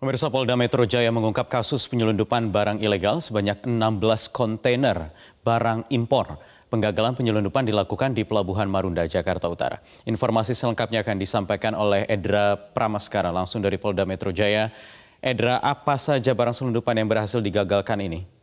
Pemirsa, Polda Metro Jaya mengungkap kasus penyelundupan barang ilegal sebanyak 16 kontainer barang impor. Penggagalan penyelundupan dilakukan di Pelabuhan Marunda, Jakarta Utara. Informasi selengkapnya akan disampaikan oleh Edra Pramaskara langsung dari Polda Metro Jaya. Edra, apa saja barang selundupan yang berhasil digagalkan ini?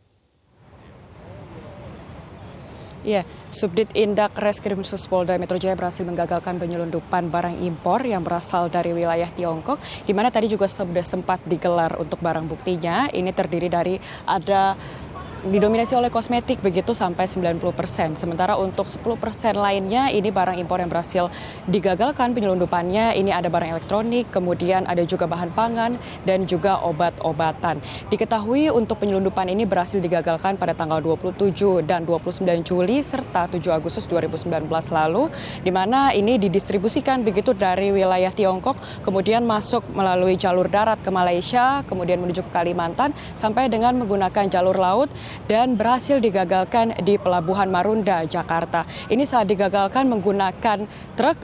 Ya, Subdit Indak Reskrimsus Polda Metro Jaya berhasil menggagalkan penyelundupan barang impor yang berasal dari wilayah Tiongkok, di mana tadi juga sudah sempat digelar untuk barang buktinya. Ini terdiri dari didominasi oleh kosmetik begitu sampai 90%. Sementara untuk 10% lainnya ini barang impor yang berhasil digagalkan penyelundupannya. Ini ada barang elektronik, kemudian ada juga bahan pangan dan juga obat-obatan. Diketahui untuk penyelundupan ini berhasil digagalkan pada tanggal 27 dan 29 Juli serta 7 Agustus 2019 lalu, di mana ini didistribusikan begitu dari wilayah Tiongkok, kemudian masuk melalui jalur darat ke Malaysia, kemudian menuju ke Kalimantan sampai dengan menggunakan jalur laut dan berhasil digagalkan di Pelabuhan Marunda, Jakarta. Ini saat digagalkan menggunakan truk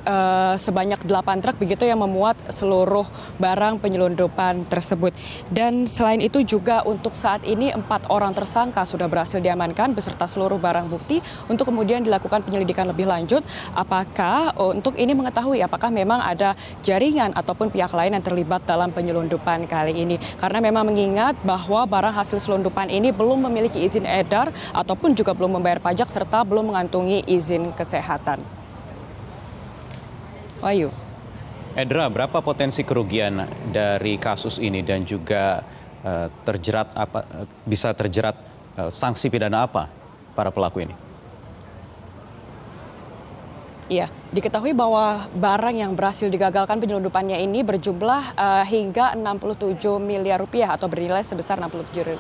sebanyak 8 truk begitu yang memuat seluruh barang penyelundupan tersebut. Dan selain itu juga untuk saat ini 4 orang tersangka sudah berhasil diamankan beserta seluruh barang bukti untuk kemudian dilakukan penyelidikan lebih lanjut. Apakah untuk ini mengetahui apakah memang ada jaringan ataupun pihak lain yang terlibat dalam penyelundupan kali ini. Karena memang mengingat bahwa barang hasil selundupan ini belum memiliki izin edar ataupun juga belum membayar pajak serta belum mengantungi izin kesehatan. Wahyu. Edra, berapa potensi kerugian dari kasus ini dan juga bisa terjerat sanksi pidana apa para pelaku ini? Iya, diketahui bahwa barang yang berhasil digagalkan penyelundupannya ini berjumlah hingga 67 miliar rupiah atau bernilai sebesar 67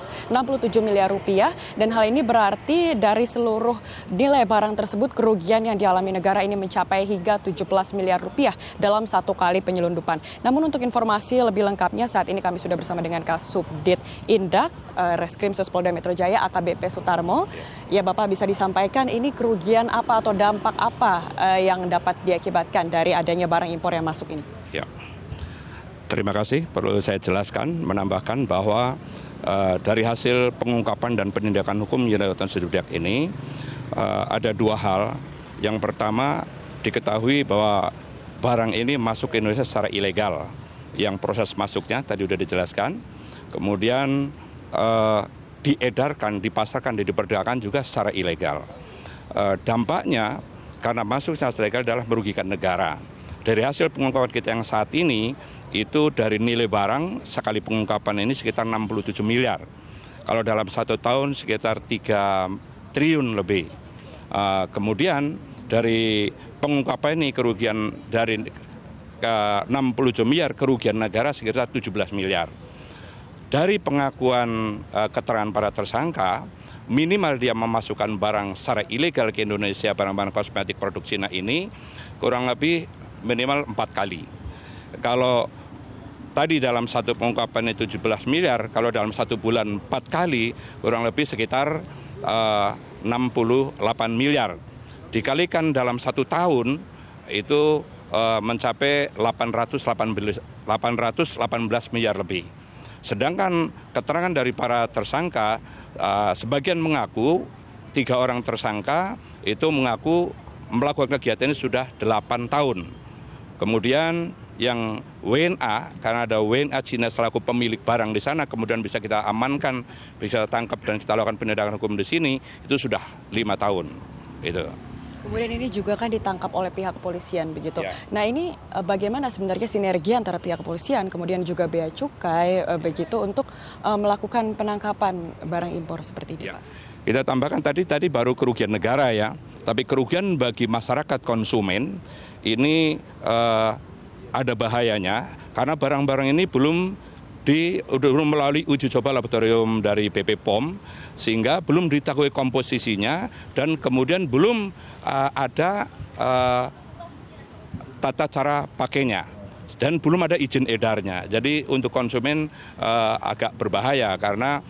miliar rupiah, dan hal ini berarti dari seluruh nilai barang tersebut kerugian yang dialami negara ini mencapai hingga 17 miliar rupiah dalam satu kali penyelundupan. Namun untuk informasi lebih lengkapnya saat ini kami sudah bersama dengan Kasubdit Indak Reskrimsus Polda Metro Jaya AKBP Sutarmo. Ya, Bapak bisa disampaikan ini kerugian apa atau dampak apa yang dapat diakibatkan dari adanya barang impor yang masuk ini? Ya, terima kasih. Perlu saya jelaskan, menambahkan bahwa dari hasil pengungkapan dan penindakan hukum yang dilakukan Subdit ini ada dua hal. Yang pertama, diketahui bahwa barang ini masuk ke Indonesia secara ilegal. Yang proses masuknya tadi sudah dijelaskan. Kemudian diedarkan, dipasarkan, diperdagangkan juga secara ilegal. Dampaknya karena masuk secara ilegal adalah merugikan negara. Dari hasil pengungkapan kita yang saat ini, itu dari nilai barang sekali pengungkapan ini sekitar 67 miliar. Kalau dalam 1 tahun sekitar 3 triliun lebih. Kemudian dari pengungkapan ini kerugian dari 67 miliar, kerugian negara sekitar 17 miliar. Dari pengakuan keterangan para tersangka, minimal dia memasukkan barang secara ilegal ke Indonesia, barang-barang kosmetik produk Cina ini kurang lebih minimal 4 kali. Kalau tadi dalam satu pengungkapan itu 17 miliar, kalau dalam 1 bulan 4 kali kurang lebih sekitar 68 miliar. Dikalikan dalam 1 tahun itu mencapai 818 miliar lebih. Sedangkan keterangan dari para tersangka, sebagian mengaku, 3 orang tersangka itu mengaku melakukan kegiatan ini sudah 8 tahun. Kemudian yang WNA, karena ada WNA Cina selaku pemilik barang di sana, kemudian bisa kita amankan, bisa tangkap dan kita lakukan penindakan hukum di sini, itu sudah 5 tahun. Itu. Kemudian ini juga kan ditangkap oleh pihak kepolisian begitu. Ya. Nah ini bagaimana sebenarnya sinergi antara pihak kepolisian kemudian juga bea cukai begitu untuk melakukan penangkapan barang impor seperti ini, Ya. Pak? Kita tambahkan tadi baru kerugian negara ya, tapi kerugian bagi masyarakat konsumen ini ada bahayanya karena barang-barang ini belum melalui uji coba laboratorium dari BP POM, sehingga belum diketahui komposisinya dan kemudian belum ada tata cara pakainya. dan belum ada izin edarnya. Jadi untuk konsumen agak berbahaya karena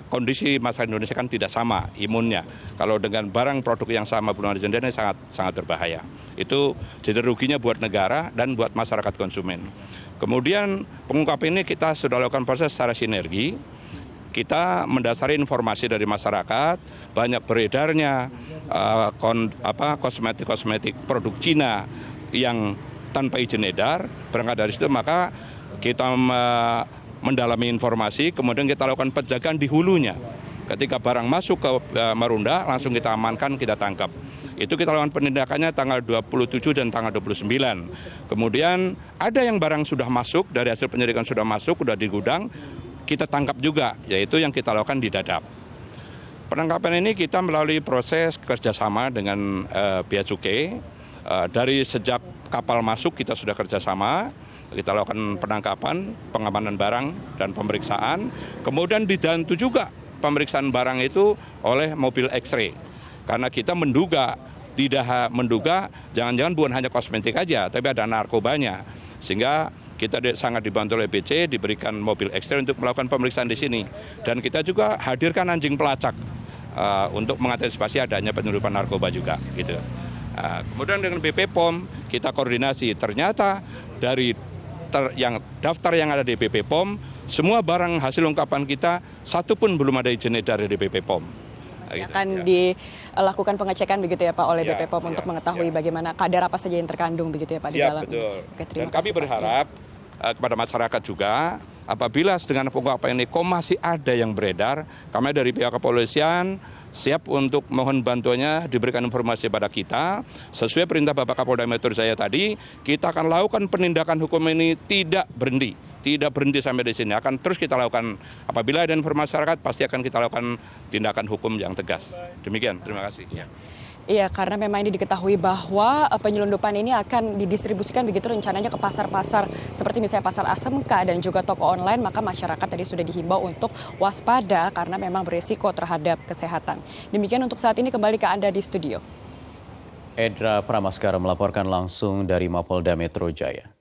kondisi masyarakat Indonesia kan tidak sama imunnya. Kalau dengan barang produk yang sama belum ada izin edarnya sangat berbahaya. Itu jadi ruginya buat negara dan buat masyarakat konsumen. Kemudian pengungkapan ini kita sudah lakukan proses secara sinergi. Kita mendasari informasi dari masyarakat, banyak beredarnya kosmetik produk Cina yang tanpa izin edar. Berangkat dari situ maka kita mendalami informasi, kemudian kita lakukan penjagaan di hulunya. Ketika barang masuk ke Marunda, langsung kita amankan, kita tangkap. Itu kita lakukan penindakannya tanggal 27 dan tanggal 29. Kemudian ada yang barang sudah masuk, dari hasil penyelidikan sudah masuk, sudah di gudang, kita tangkap juga, yaitu yang kita lakukan di Dadap. Penangkapan ini kita melalui proses kerjasama dengan Bea Cukai. Dari sejak kapal masuk kita sudah kerjasama, kita lakukan penangkapan, pengamanan barang, dan pemeriksaan. Kemudian dibantu juga pemeriksaan barang itu oleh mobil X-ray. Karena kita menduga, jangan-jangan bukan hanya kosmetik aja, tapi ada narkobanya. Sehingga kita sangat dibantu oleh BC, diberikan mobil X-ray untuk melakukan pemeriksaan di sini. Dan kita juga hadirkan anjing pelacak untuk mengantisipasi adanya penyelundupan narkoba juga. Gitu. Kemudian dengan BP POM kita koordinasi, ternyata dari daftar yang ada di BP POM, semua barang hasil ungkapan kita satu pun belum ada izin edar dari BP POM. Akan dilakukan pengecekan begitu ya Pak oleh BP POM untuk mengetahui bagaimana kadar apa saja yang terkandung begitu ya Pak di dalam. Betul. Oke, Dan kami berharap kepada masyarakat juga, apabila dengan pengungkapan ini masih ada yang beredar, kami dari pihak kepolisian siap untuk mohon bantuannya, diberikan informasi pada kita. Sesuai perintah Bapak Kapolda Metro Jaya tadi, kita akan lakukan penindakan hukum ini tidak berhenti sampai di sini. Akan terus kita lakukan, apabila ada informasi masyarakat, pasti akan kita lakukan tindakan hukum yang tegas. Demikian, terima kasih. Iya, karena memang ini diketahui bahwa penyelundupan ini akan didistribusikan begitu rencananya ke pasar-pasar seperti misalnya Pasar ASMK dan juga toko online, maka masyarakat tadi sudah dihimbau untuk waspada karena memang berisiko terhadap kesehatan. Demikian untuk saat ini, kembali ke Anda di studio. Edra Pramaskara melaporkan langsung dari Mapolda Metro Jaya.